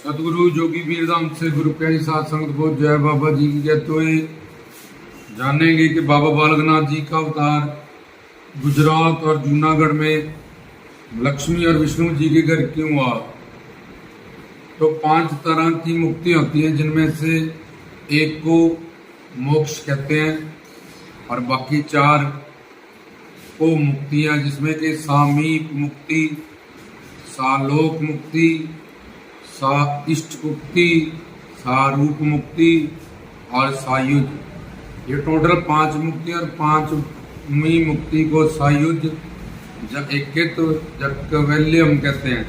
सतगुरु जोगी वीरधाम से गुरु प्यारी साध संगत को जय बाबा जी की। कहते हुए जानेंगे कि बाबा बालकनाथ जी का अवतार गुजरात और जूनागढ़ में लक्ष्मी और विष्णु जी के घर क्यों हुआ। तो 5 तरह की मुक्ति होती है, जिनमें से एक को मोक्ष कहते हैं और बाकी 4 को मुक्तियां, जिसमें कि सामीप मुक्ति, सालोक मुक्ति, सा इष्ट मुक्ति, सारूप मुक्ति और सायुज। ये टोटल 5 मुक्ति और 5वीं मुक्ति को सायुज कैवल्यम कहते हैं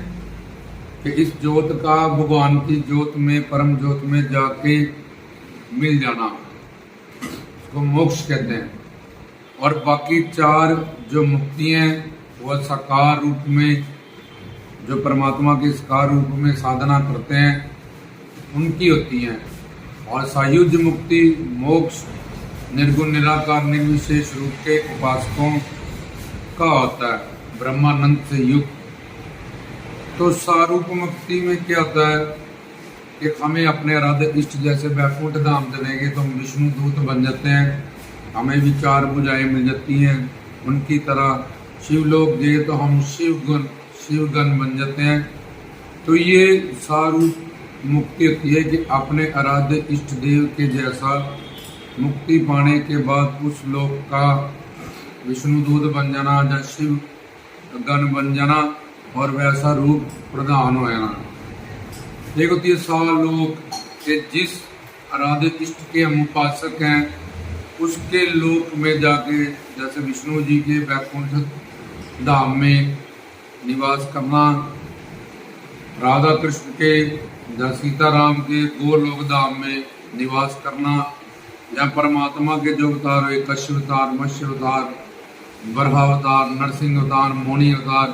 कि इस ज्योत का भगवान की ज्योत में, परम ज्योत में जाके मिल जाना, उसको मोक्ष कहते हैं। और बाकी 4 जो मुक्तियां वह साकार रूप में, जो परमात्मा के साकार रूप में साधना करते हैं उनकी होती हैं। और सायुज मुक्ति मोक्ष निर्गुण निराकार निर्विशेष रूप के उपासकों का होता है, ब्रह्मानंद से युक्त। तो सारूप मुक्ति में क्या होता है कि हमें अपने आराध्य इष्ट जैसे वैकुंठ धाम चलेंगे तो हम विष्णु दूत बन जाते हैं, हमें भी 4 भुजाएं मिल जाती हैं। उनकी तरह शिवलोक गए तो हम शिवगण बन जाते हैं। तो ये सारूप मुक्ति होती है कि अपने आराध्य इष्ट देव के जैसा मुक्ति पाने के बाद उस लोक का विष्णुदूत बन जाना या शिव गण बन जाना और वैसा रूप प्रदान हो जाना। एक होती है सालोक के जिस आराध्य इष्ट के हम उपासक हैं उसके लोक में जाके, जैसे विष्णु जी के वैकुंठ धाम में निवास करना, राधा कृष्ण के या सीताराम के गोलोक धाम में निवास करना, या परमात्मा के जो अवतार हुए कश्यप अवतार, मत्स्य अवतार, बरहा अवतार, नरसिंह अवतार, मोनी अवतार,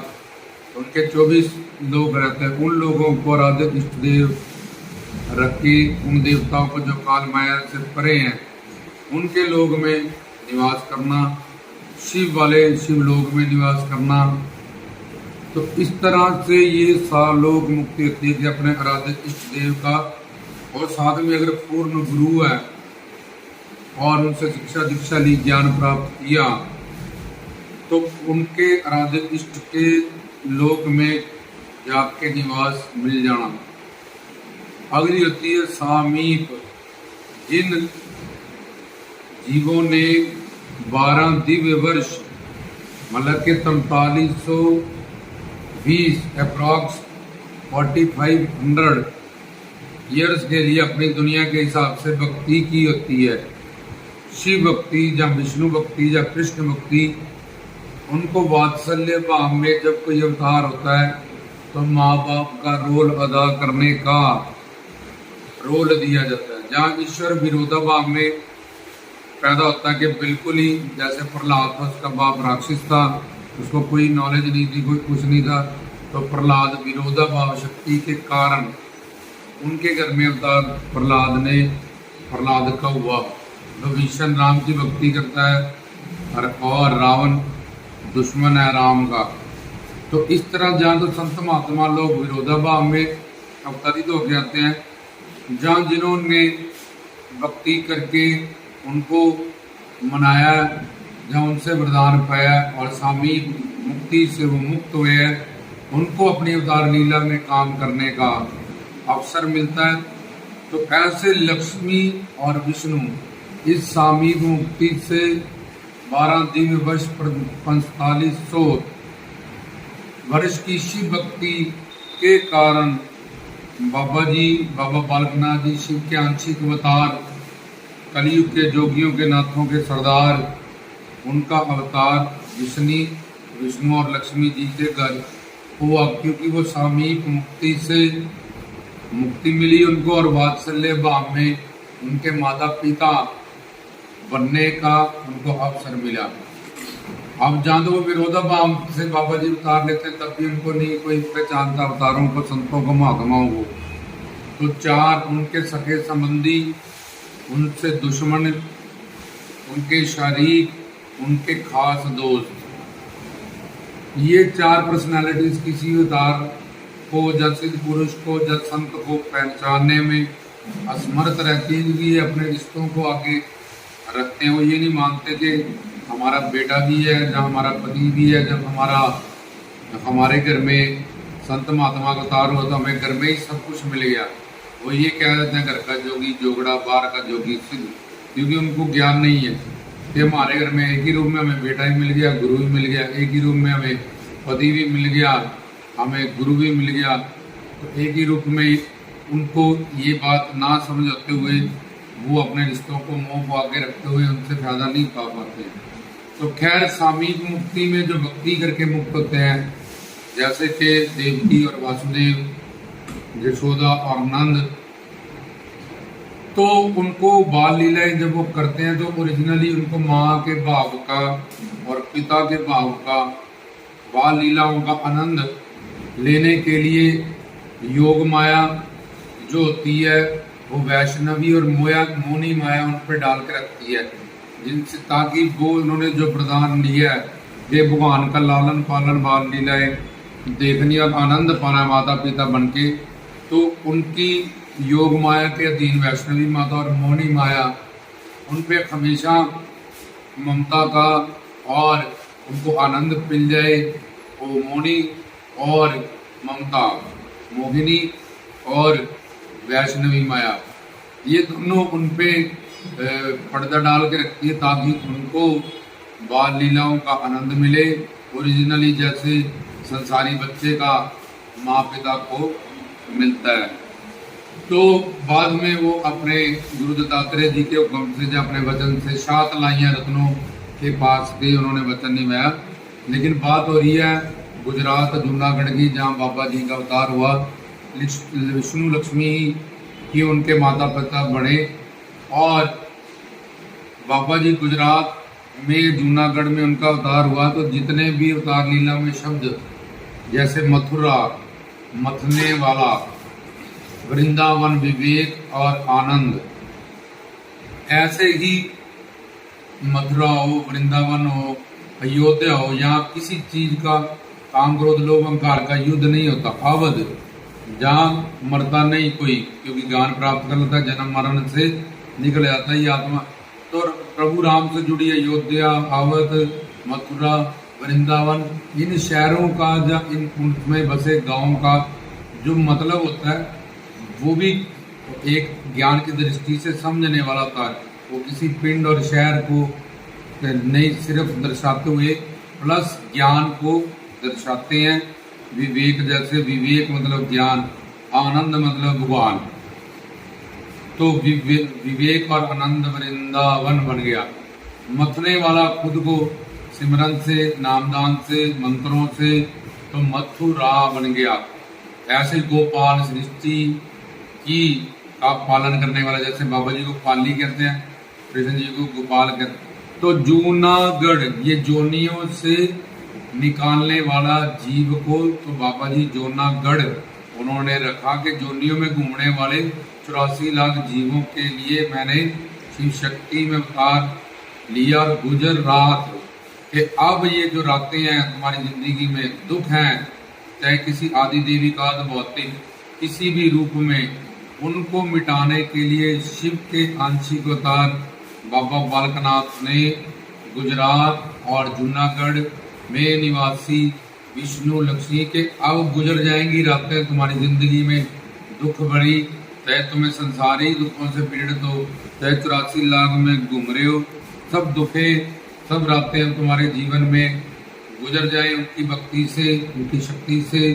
उनके 24 लोग रहते हैं। उन लोगों को आराध्य इष्ट देव रख के उन देवताओं को जो काल माया से परे हैं उनके लोग में निवास करना, शिव वाले शिव लोक में निवास करना। तो इस तरह से ये सालोक मुक्ति होती है कि अपने आराध्य इष्ट देव का, और साथ में अगर पूर्ण गुरु है और उनसे शिक्षा दीक्षा ली, ज्ञान प्राप्त किया, तो उनके आराध्य इष्ट के लोक में जाके निवास मिल जाना। अगली होती है सामीप, जिन जीवों ने 12 दिव्य वर्ष मतलब के 4320 अप्रॉक्स 4500 ईयर्स के लिए अपनी दुनिया के हिसाब से भक्ति की होती है, शिव भक्ति या विष्णु भक्ति या कृष्ण भक्ति। उनको वात्सल्य भाव में जब कोई अवतार होता है तो माँ बाप का रोल अदा करने का रोल दिया जाता है। जहाँ ईश्वर विरोधा भाव में पैदा होता है कि बिल्कुल ही, जैसे प्रहलाद था, उसका बाप राक्षस था, उसको कोई नॉलेज नहीं थी, कोई कुछ नहीं था, तो प्रहलाद विरोधा भाव शक्ति के कारण उनके घर में अवतार प्रहलाद का हुआ। विभीषण राम की भक्ति करता है और रावण दुश्मन है राम का। तो इस तरह जहाँ तो संत महात्मा लोग विरोधाभाव में अवतरित होकर आते हैं, जहाँ जिन्होंने भक्ति करके उनको मनाया, जहाँ उनसे वरदान पाया और सामीप मुक्ति से वो मुक्त हुए हैं, उनको अपनी अवतार लीला में काम करने का अवसर मिलता है। तो ऐसे लक्ष्मी और विष्णु इस सामीप मुक्ति से 12 दिव्य वर्ष 4500 वर्ष की शिव भक्ति के कारण बाबा बालकनाथ जी शिव के आंशिक अवतार, कलयुग के जोगियों के नाथों के सरदार, उनका अवतार विष्णु और लक्ष्मी जी के घर हुआ, क्योंकि वो सामीप मुक्ति से मुक्ति मिली उनको और वात्सल्य भाव में उनके माता पिता बनने का उनको अवसर मिला। अब जहाँ तो वो विरोधाभाव से बाबा जी उतार लेते तब भी उनको नहीं कोई पहचानता अवतारों को, संतों को, महात्माओं को। तो 4 उनके सखे संबंधी, उनसे दुश्मन, उनके शरीक, उनके खास दोस्त, ये 4 पर्सनालिटीज किसी अवतार को, जब सिद्ध पुरुष को, जब संत को पहचानने में असमर्थ रहती है, क्योंकि ये अपने रिश्तों को आगे रखते हैं। वो ये नहीं मानते कि हमारा बेटा भी है, जब हमारा पति भी है, जब हमारे घर में संत महात्मा का अवतार हुआ तो हमें घर में ही सब कुछ मिल गया। वो ये कह देते हैं घर का जोगी जोगड़ा, बाहर का जोगी सिद्ध, क्योंकि उनको ज्ञान नहीं है कि हमारे घर में एक ही रूम में हमें बेटा भी मिल गया, गुरु भी मिल गया, एक ही रूम में हमें पति भी मिल गया, हमें गुरु भी मिल गया। तो एक ही रूप में उनको ये बात ना समझ आते हुए वो अपने रिश्तों को मोह को आगे रखते हुए उनसे फायदा नहीं पा पाते। तो खैर, सामयिक मुक्ति में जो भक्ति करके मुक्त होते हैं, जैसे कि देवकी और वासुदेव, यशोदा और नंद, तो उनको बाल लीलाएं जब वो करते हैं तो ओरिजिनली उनको माँ के भाव का और पिता के भाव का, बाल लीलाओं का आनंद लेने के लिए योग माया जो होती है वो वैष्णवी और मोनी माया उन पर डाल के रखती है, जिनसे ताकि वो उन्होंने जो प्रदान लिया है ये भगवान का लालन पालन, बाल लीलाएं देखनी और आनंद पाना माता पिता बनके, तो उनकी योग माया के अधीन वैष्णवी माता और मोनी माया उन पे हमेशा ममता का और उनको आनंद मिल जाए। वो मोनी और ममता, मोहिनी और वैष्णवी माया, ये दोनों उन पे पर्दा डाल के रखती है ताकि उनको बाल लीलाओं का आनंद मिले, ओरिजिनली जैसे संसारी बच्चे का माँ पिता को मिलता है। तो बाद में वो अपने गुरु दत्तात्रेय जी के हुक्म से, जो अपने वचन से 7 लाइयां रत्नों के पास गए, उन्होंने वचन निभाया। लेकिन बात हो रही है गुजरात जूनागढ़ की, जहाँ बाबा जी का अवतार हुआ, विष्णु लक्ष्मी ही उनके माता पिता बने। और बाबा जी गुजरात में जूनागढ़ में उनका अवतार हुआ, तो जितने भी अवतार लीला में शब्द, जैसे मथुरा, मथने वाला, वृंदावन, विवेक और आनंद, ऐसे ही मथुरा हो, वृंदावन हो, अयोध्या हो, यहाँ किसी चीज का काम क्रोध लोभ अहंकार का युद्ध नहीं होता, अवध, जहाँ मरता नहीं कोई, क्योंकि ज्ञान प्राप्त कर लेता, जन्म मरण से निकल जाता है ये आत्मा। तो प्रभु राम से जुड़ी अयोध्या, अवध, मथुरा, वृंदावन, इन शहरों का या इन उनमें बसे गांव का जो मतलब होता है वो भी एक ज्ञान की दृष्टि से समझने वाला होता है। वो किसी पिंड और शहर को नहीं सिर्फ दर्शाते हुए प्लस ज्ञान को दर्शाते हैं। विवेक, जैसे विवेक मतलब ज्ञान, आनंद मतलब भगवान, तो विवेक और आनंद वृंदावन बन गया। मथने वाला खुद को सिमरन से, नामदान से, मंत्रों से, तो मथुरा बन गया। ऐसे गोपाल सृष्टि की का पालन करने वाला, जैसे बाबा जी को पाली कहते हैं, कृष्ण जी को गोपाल कहते हैं। तो जूनागढ़, ये जोनियों से निकालने वाला जीव को तो बाबा जी जूनागढ़ उन्होंने रखा कि जोनियों में घूमने वाले 84 लाख जीवों के लिए मैंने शिव शक्ति में अवतार लिया। और गुजर रात कि अब ये जो रातें हैं तुम्हारी जिंदगी में, दुख हैं, चाहे किसी आदि देवी का भौतिक किसी भी रूप में, उनको मिटाने के लिए शिव के आंशिक अवतार बाबा बालकनाथ ने गुजरात और जूनागढ़ में निवासी विष्णु लक्ष्मी के अब गुजर जाएंगी रातें तुम्हारी जिंदगी में, दुख भरी, चाहे तुम्हें संसारी दुखों से पीड़ित हो, चाहे 84 लाख में घूम रहे हो, सब दुखे, सब रातें अब तुम्हारे जीवन में गुजर जाए उनकी भक्ति से, उनकी शक्ति से,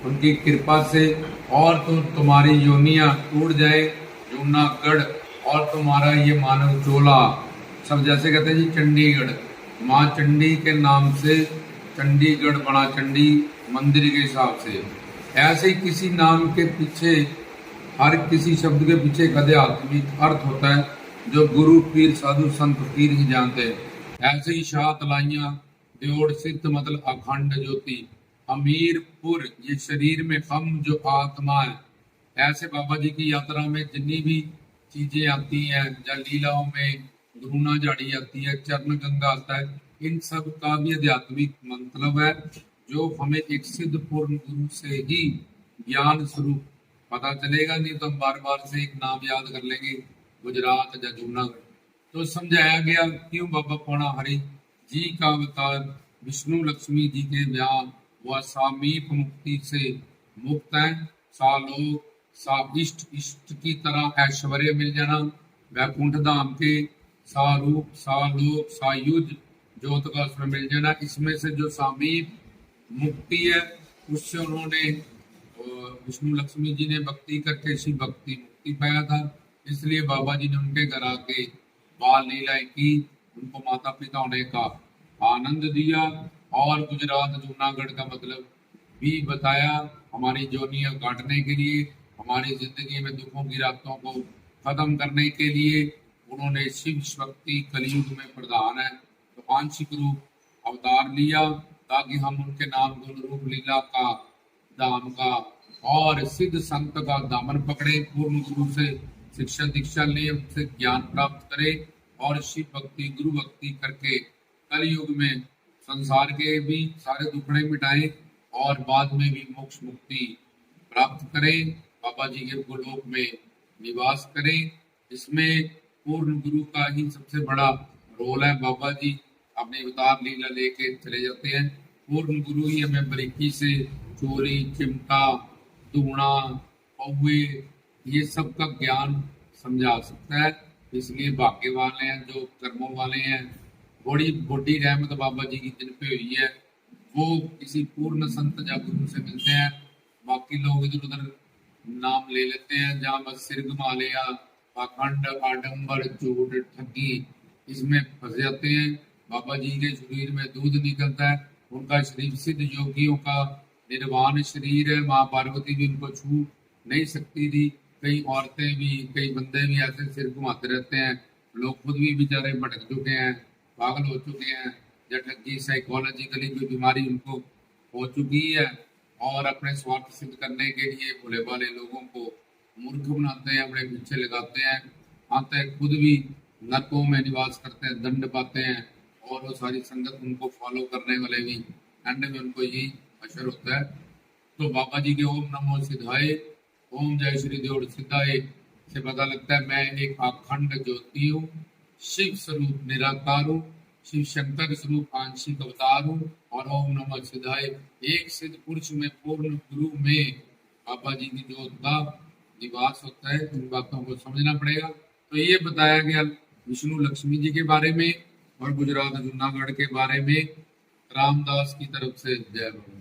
उनकी कृपा से, और तो तुम्हारी योनियां टूट जाए जूनागढ़, और तुम्हारा ये मानव चोला सब, जैसे कहते हैं जी चंडीगढ़, माँ चंडी के नाम से चंडीगढ़ बड़ा, चंडी मंदिर के हिसाब से। ऐसे ही किसी नाम के पीछे, हर किसी शब्द के पीछे एक आध्यात्मिक अर्थ होता है जो गुरु पीर साधु संत फकीर ही जानते हैं। ऐसे ही शाह तलाइयां, देवड़ सिद्ध मतलब अखंड ज्योति, हमीरपुर ये शरीर में हम जो आत्मा है। ऐसे बाबा जी की यात्रा में जितनी भी चीजें आती हैं, या लीलाओं में द्रुना झाड़ी आती है, चरण गंगा आता है, इन सब का भी आध्यात्मिक मतलब है जो हमें एक सिद्ध पूर्ण गुरु से ही ज्ञान स्वरूप पता चलेगा, नहीं तो हम बार बार से एक नाम याद कर लेंगे गुजरात या जूनागढ़। तो समझाया गया क्यों बाबा पौना हरि जी का अवतार विष्णु लक्ष्मी जी के ब्याह व सामीप मुक्ति से मुक्त है। सालोक सा इष्ट इष्ट की तरह ऐश्वर्य मिल जाना, वैकुंठ धाम के सारूप सालोक सायुज ज्योत का स्वर मिल जाना। इसमें से जो सामीप मुक्ति है उससे उन्होंने विष्णु लक्ष्मी जी ने भक्ति करके शिव भक्ति मुक्ति पाया था। इसलिए बाबा जी ने उनके घर आके बाल लीलाएं की, उनको माता पिता होने का आनंद दिया और गुजरात जूनागढ़ का मतलब भी बताया। हमारी जोनियां काटने के लिए, हमारी जिंदगी में दुखों की रातों को खत्म करने के लिए उन्होंने शिव शक्ति कलयुग में प्रधान है तो आंशिक रूप अवतार लिया, ताकि हम उनके नाम गुण रूप लीला का धाम का और सिद्ध संत का दामन पकड़े, पूर्ण गुरु से शिक्षा दीक्षा ले, उनसे ज्ञान प्राप्त करे और शिव भक्ति गुरु भक्ति करके कलयुग में संसार के भी सारे दुखड़े मिटाए और बाद में भी मोक्ष मुक्ति प्राप्त करें, बाबा जी के गोलोक में निवास करें। इसमें पूर्ण गुरु का ही सबसे बड़ा रोल है। बाबा जी अपने अवतार लीला लेके चले जाते हैं। पूर्ण गुरु ही हमें बारीकी से चोरी चिमटा धूणा पौवे ये सब का ज्ञान समझा सकता है। इसलिए भाग्य वाले हैं जो कर्मों वाले हैं। बड़ी बड़ी रहमत बाबा जी की जिन पे हुई है वो किसी पूर्ण संत या गुरु से मिलते हैं। बाकी लोग इधर उधर नाम ले लेते हैं, जहाँ बस सिर घुमा लिया, पाखंड आडंबर झूठ ठगी इसमें फंस जाते हैं। बाबा जी के शरीर में दूध निकलता है, उनका शरीर सिद्ध योगियों का निर्वाण शरीर है। माँ पार्वती भी उनको छू नहीं सकती थी। कई औरतें भी कई बंदे भी ऐसे सिर घुमाते रहते हैं। लोग खुद भी बेचारे भटक चुके हैं, पागल हो चुके हैं, या ठगी साइकोलॉजिकली कोई बीमारी उनको हो चुकी है और अपने स्वार्थ सिद्ध करने के लिए भोले भाले लोगों को मूर्ख बनाते हैं, अपने पीछे लगाते हैं। आते खुद भी नरकों में निवास करते हैं, दंड पाते हैं और वो सारी संगत उनको फॉलो करने वाले भी एंड में उनको यही असर होता है। तो बाबा जी के ओम नमो सिद्धाय, ओम जय श्री देव सिद्धाय से पता लगता है मैं एक अखंड ज्योति हूँ, शिव स्वरूप निराकार हूँ, शिव शंकर स्वरूप आंशिक अवतार हूँ और ओम नमः सिद्धाय एक सिद्ध पुरुष में पूर्ण गुरु में बाबा जी की ज्योत का निवास होता है। इन बातों को समझना पड़ेगा। तो ये बताया गया विष्णु लक्ष्मी जी के बारे में और गुजरात जूनागढ़ के बारे में। रामदास की तरफ से जय बाबा।